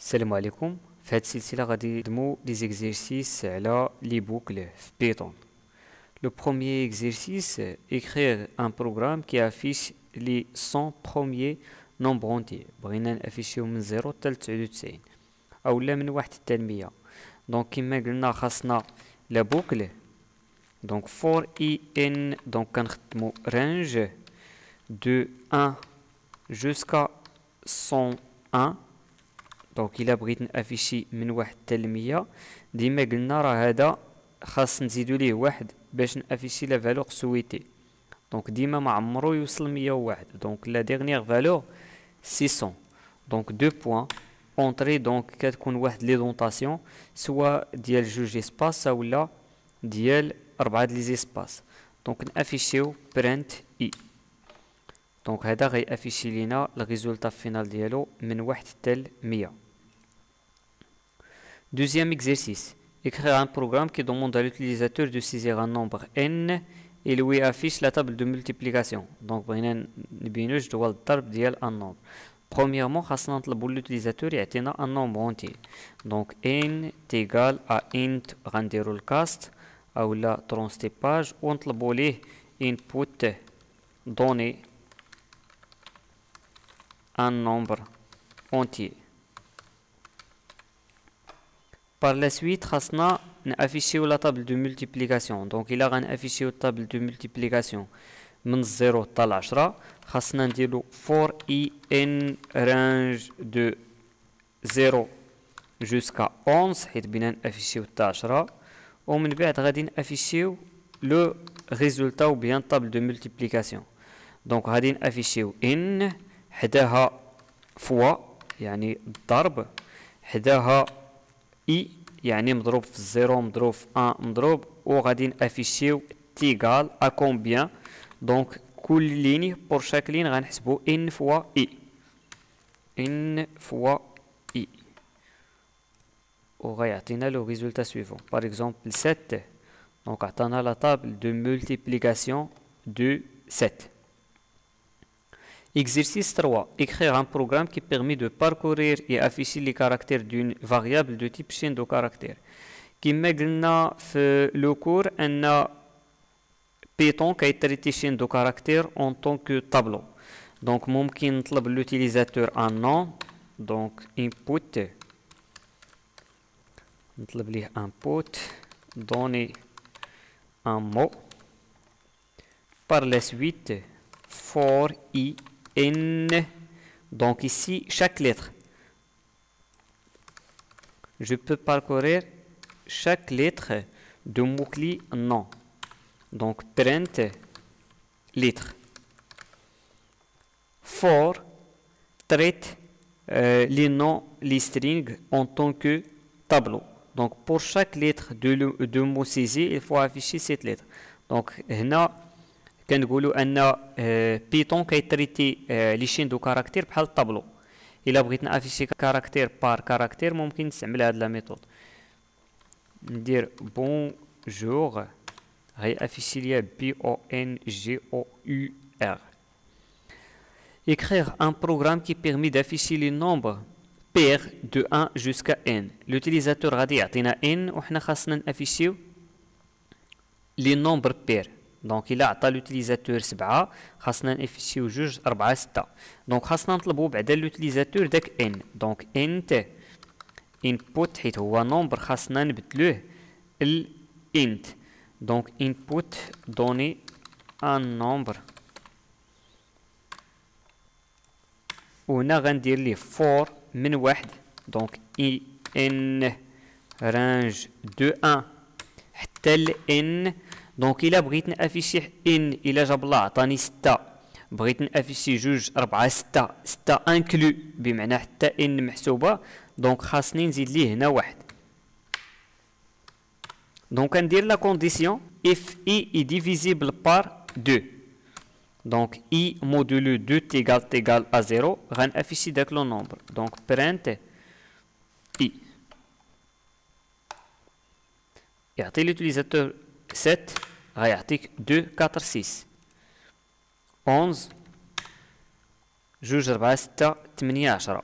السلام عليكم. في هذه السلسلة غادي ندمو لي زيكزيرسيس على لي بوكل في بيتون. Le premier exercice, écrire un programme qui affiche les 100 premiers nombres entiers. بغينا نافيشيو من 0 حتى ل 99 اولا من 1 حتى ل 100. دونك كما قلنا خاصنا لا بوكل. دونك for in دونك كنخدمو range de 1 jusqu'à 101. دونك الا بغيت نافيشي من 1 حتى ل 100 ديما قلنا راه هذا خاص نزيدو ليه واحد باش نافيشي لا فالور سويتي. دونك ديما ما عمرو يوصل 101. دونك لا ديرنيير فالور 600. دونك دو بوين اونطري دونك كتكون واحد لي دونطاسيون سوا ديال جوج اسباس اولا ديال 4 لي زيسباس. دونك نافيشيو برنت اي. دونك هذا غيافيشي لينا الريزولتا فينال ديالو من 1 حتى ل 100. Deuxième exercice. Écrire un programme qui demande à l'utilisateur de saisir un nombre n et lui affiche la table de multiplication. Donc, بغينا نبينو جدول الضرب ديال un nombre. Premièrement, خاصنا نطلبو l'utilisateur يعطينا un nombre entier. Donc, n est égal à int غنديرو الكاست اولا ترونستيباج ونطلبو ليه input donner un nombre entier. Par la suite, خاصنا نافيشيو لا طابل دو مولتيبليكاسيون. دونك الا غنافيشيو الطابل دو مولتيبليكاسيون من 0 حتى ل 10 خاصنا نديرو for i n range de 0 jusqu'à 11 حيت بينا نافيشيو حتى 10 ومن بعد غادي نافيشيو لو ريزولتا و بيان طابل دو مولتيبليكاسيون. دونك غادي نافيشيو n حداها فوا يعني الضرب حداها اي يعني مضروب في الزيرو مضروب في ان مضروب وغادي نافيشيو تيغال ا كومبيان. دونك كل ليني بور شاك لين غنحسبو ان فوا اي ان فوا اي وغيعطينا لو ريزولتا سويفون. باغ اكزومبل 7. دونك عطانا لا طابل دو مولتيبليكاسيون دو 7. Exercice 3. Écrire un programme qui permet de parcourir et afficher les caractères d'une variable de type chaîne de caractères. كما قلنا في لو كور ان بيتون كيتريتي chaîne de caractères en tant que tableau. دونك ممكن نطلب l'utilisateur un nom. دونك input نطلب ليه input donner un mot. Par la suite for i n. Donc ici chaque lettre, je peux parcourir chaque lettre de mot-clé nom. Donc print lettre. For traite les noms, les strings en tant que tableau. Donc pour chaque lettre de mot saisi il faut afficher cette lettre. Donc هنا كنقولوا ان بيتون كيتريتي لي شين دو كاركتير بحال الطابلو. الا بغيت نافيشي كاركتير بار كاركتير ممكن نستعمل هاد لا ميثود. ندير بونجور غيافيشي ليا بي او ان جي او يو ار. Écrire un programme qui permet d'afficher les nombres pairs de 1 jusqu'à n. L'utilisateur غادي يعطينا n وحنا خاصنا نافيشيو لي نومبر بير. دونك الا عطى لوتيليزاتور 7 خاصنا نافيشيو 2 4 6. دونك خاصنا نطلبو بعدا لوتيليزاتور داك ان. دونك انت انبوت حيت هو نومبر خاصنا نبدلوه ال انت. دونك انبوت دوني ان نومبر وهنا غندير ليه فور من 1. دونك اي ان رانج دو 1 حتى ل ان. دونك الا بغيت نافيشي ان الا جاب الله عطاني 6 بغيت نافيشي 2 4 6 6 انكلو بمعنى حتى ان محسوبه. دونك خاصني نزيد ليه هنا 1. دونك ندير لا كونديسيون اف اي اي ديفيزيبل بار 2. دونك اي مودولو 2 تيغال ا 0 غنافيشي داك لو نومبر. دونك برنت اي يعطي لوتيليزاتور 7 غيعطيك 2 4 6 11 2 4 6 8 10.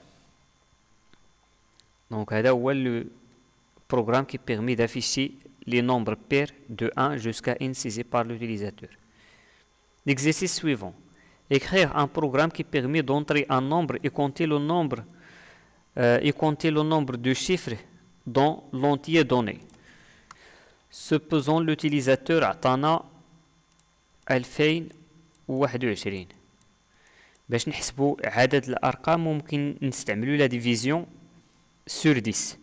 Donc هذا هو le programme qui permet d'afficher les nombres pairs de 1 jusqu'à n saisi par l'utilisateur. L'exercice suivant. Écrire un programme qui permet d'entrer un nombre et compter le nombre de chiffres dans l'entier donné. Supposons l'utilisateur عطانا 2021. باش نحسبوا عدد الأرقام ممكن نستعملوا لا ديفيزيون سور 10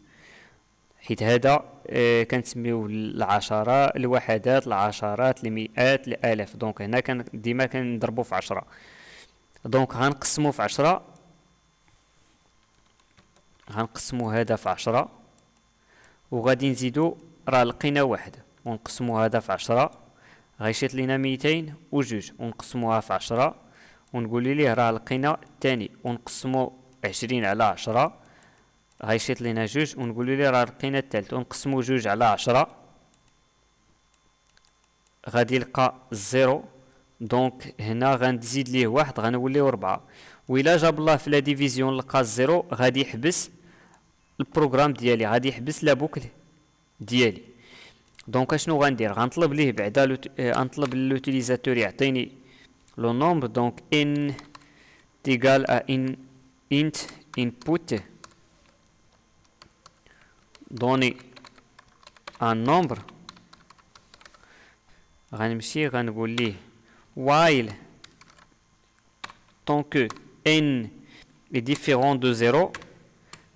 حيت هذا كنسميو العشرة الوحدات العشرات المئات الآلاف. دونك هنا ديما كنضربو في 10. دونك غنقسمو في 10، غنقسمو هذا في 10 وغادي نزيدو راه لقينا واحد ونقسمو هذا في 10 غيشيط لينا 202 ونقسموها في 10 ونقولي ليه راه لقينا الثاني ونقسمو 20 على 10 غيشيط لينا 2 ونقولو ليه راه لقينا الثالث ونقسمو 2 على 10 غادي يلقى 0. دونك هنا غنزيد ليه واحد غنوليو 4. وإلا جاب الله في لا ديفيزيون لقى 0 غادي يحبس البروغرام ديالي، غادي يحبس لا بوكل ديالي. دونك اشنو غندير؟ غنطلب ليه بعدا غنطلب للوتيليزاتور يعطيني لو نومبر. دونك ان تيغال ا ان انت input donner un nombre. غنمشي غنقول ليه while tant que n est différent de 0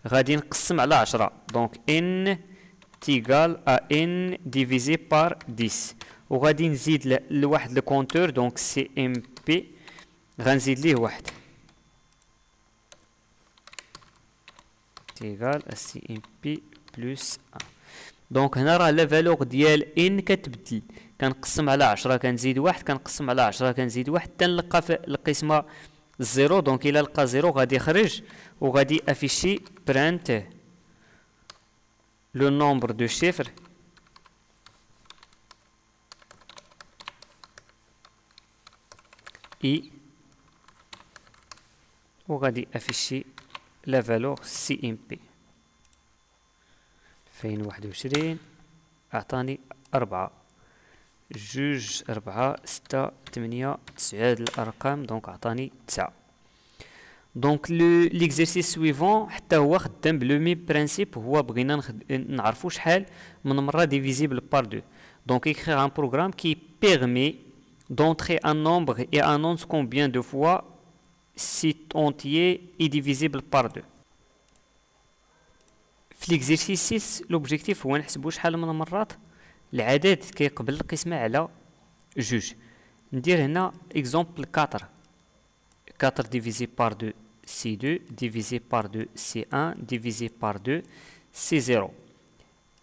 غادي نقسم على 10. دونك n تيغال à n divisé par 10 وغادي نزيد لواحد الكونتور. دونك سي ام بي غنزيد ليه واحد تيغال à سي ام بي بلس 1. دونك هنا راه لا فالور ديال ان كتبدل، كنقسم على 10 كنزيد واحد، كنقسم على 10 كنزيد واحد حتى نلقى في القسمه الزيرو. دونك الا لقى زيرو غادي يخرج وغادي افيشي برانت لو نومبر دو شيفر اي وغادي افيشي لا فالور سي ام بي. 2021 اعطاني 4 جوج 4 6 8 9 هاد الارقام. دونك عطاني 9. دونك ليكزيرسيس سويفون حتى هو خدام بلو ميم برانسيب، هو بغينا نعرفو شحال من مره ديفيزيبل بار 2. دونك écrire un programme qui permet d'entrer un nombre et annonce combien de fois cet entier est divisible par 2. في ليكزيرسيس 6 لوبجيكتيف هو نحسبو شحال من مرات العدد كيقبل القسمة على جوج. ندير هنا اكزومبل 4 divisé par 2 c'est 2 divisé par 2 c'est 1 divisé par 2 c'est 0.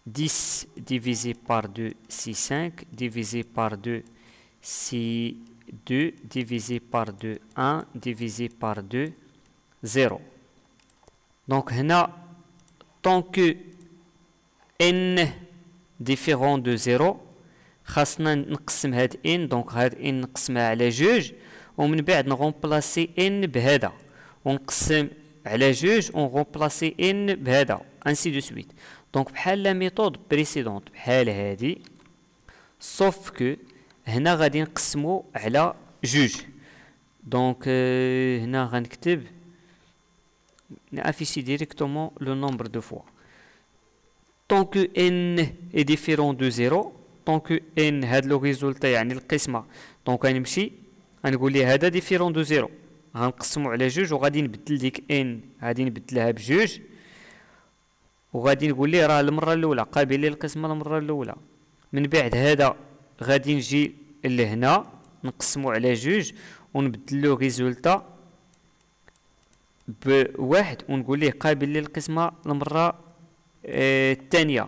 10 divisé par 2 c'est 5 divisé par 2 c'est 2 divisé par 2 1 divisé par 2 0. donc هنا tant que n différent de 0 خاصنا نقسم هاد n. دونك هاد n نقسمها على جوج ومن بعد نغومبلاسي n بهذا ونقسم على جوج ونغومبلاسي n بهذا انسي دو سويت. دونك بحال لا ميثود بريسيدونت بحال هادي صوف كو هنا غادي نقسمو على جوج. دونك هنا غنكتب نافيشي ديريكتومون لو نومبر دو فوا. tant que n est différent de 0 tant que n هاد لو ريزولتا يعني القسمه. دونك غنمشي غنقول ليه هذا ديفيرون دو 0 غنقسمو على جوج وغادي نبدل ديك n غادي نبدلها بجوج وغادي نقول ليه راه المره الاولى قابل للقسمه المره الاولى. من بعد هذا غادي نجي لهنا نقسمو على جوج ونبدلو ريزولتا بواحد ونقول ليه قابل للقسمه المره الثانيه.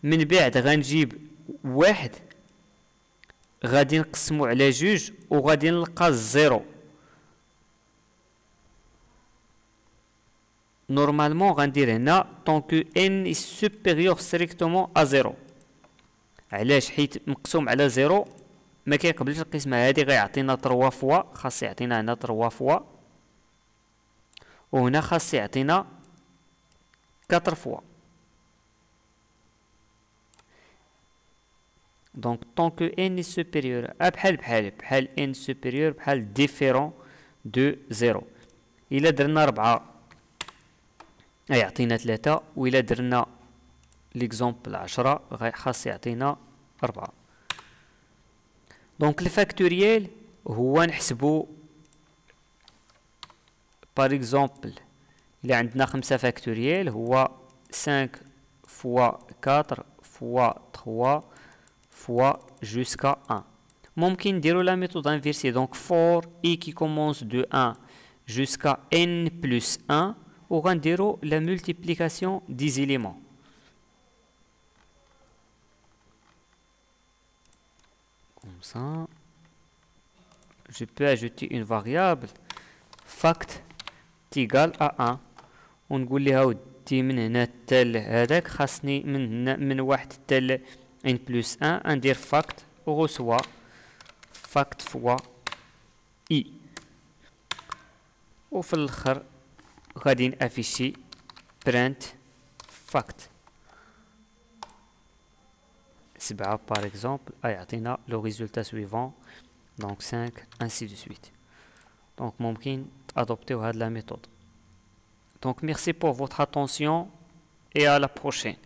من بعد غنجيب واحد غادي نقسمو على جوج وغادي نلقى الزيرو. نورمالمون غندير هنا طون كو ان اي سوبيريور ستريكتومون ا زيرو. علاش؟ حيت مقسوم على زيرو ما كيقبلش القسمه هادي غيعطينا 3 فوا، خاص يعطينا هنا 3 فوا وهنا خاص يعطينا 4 fois. Donc tant que n est supérieur à بحال n supérieur بحال différent de 0. إلا درنا 4 يعطينا 3 وإلا درنا l'exemple 10 خاص يعطينا 4. دونك الفاكتوريال هو نحسبو par exemple إلا عندنا 5 فاكتوريال هو 5 fois 4 fois 3 fois jusqu'à 1. ممكن نديرو la méthode inversée. Donc for i qui commence de 1 jusqu'à n plus 1 وغنديرو la multiplication des éléments. Comme ça, je peux ajouter une variable fact égale à 1 ونقول لها ودي من هنا حتى هذاك خاصني من هنا من واحد حتى n plus 1 ندير fact reçoit fact fois i وفي الاخر غادي نافيشي print fact 7 par exemple يعطينا le résultat suivant. Donc 5 ainsi de suite. Donc ممكن adopter هاد la méthode. Donc merci pour votre attention et à la prochaine.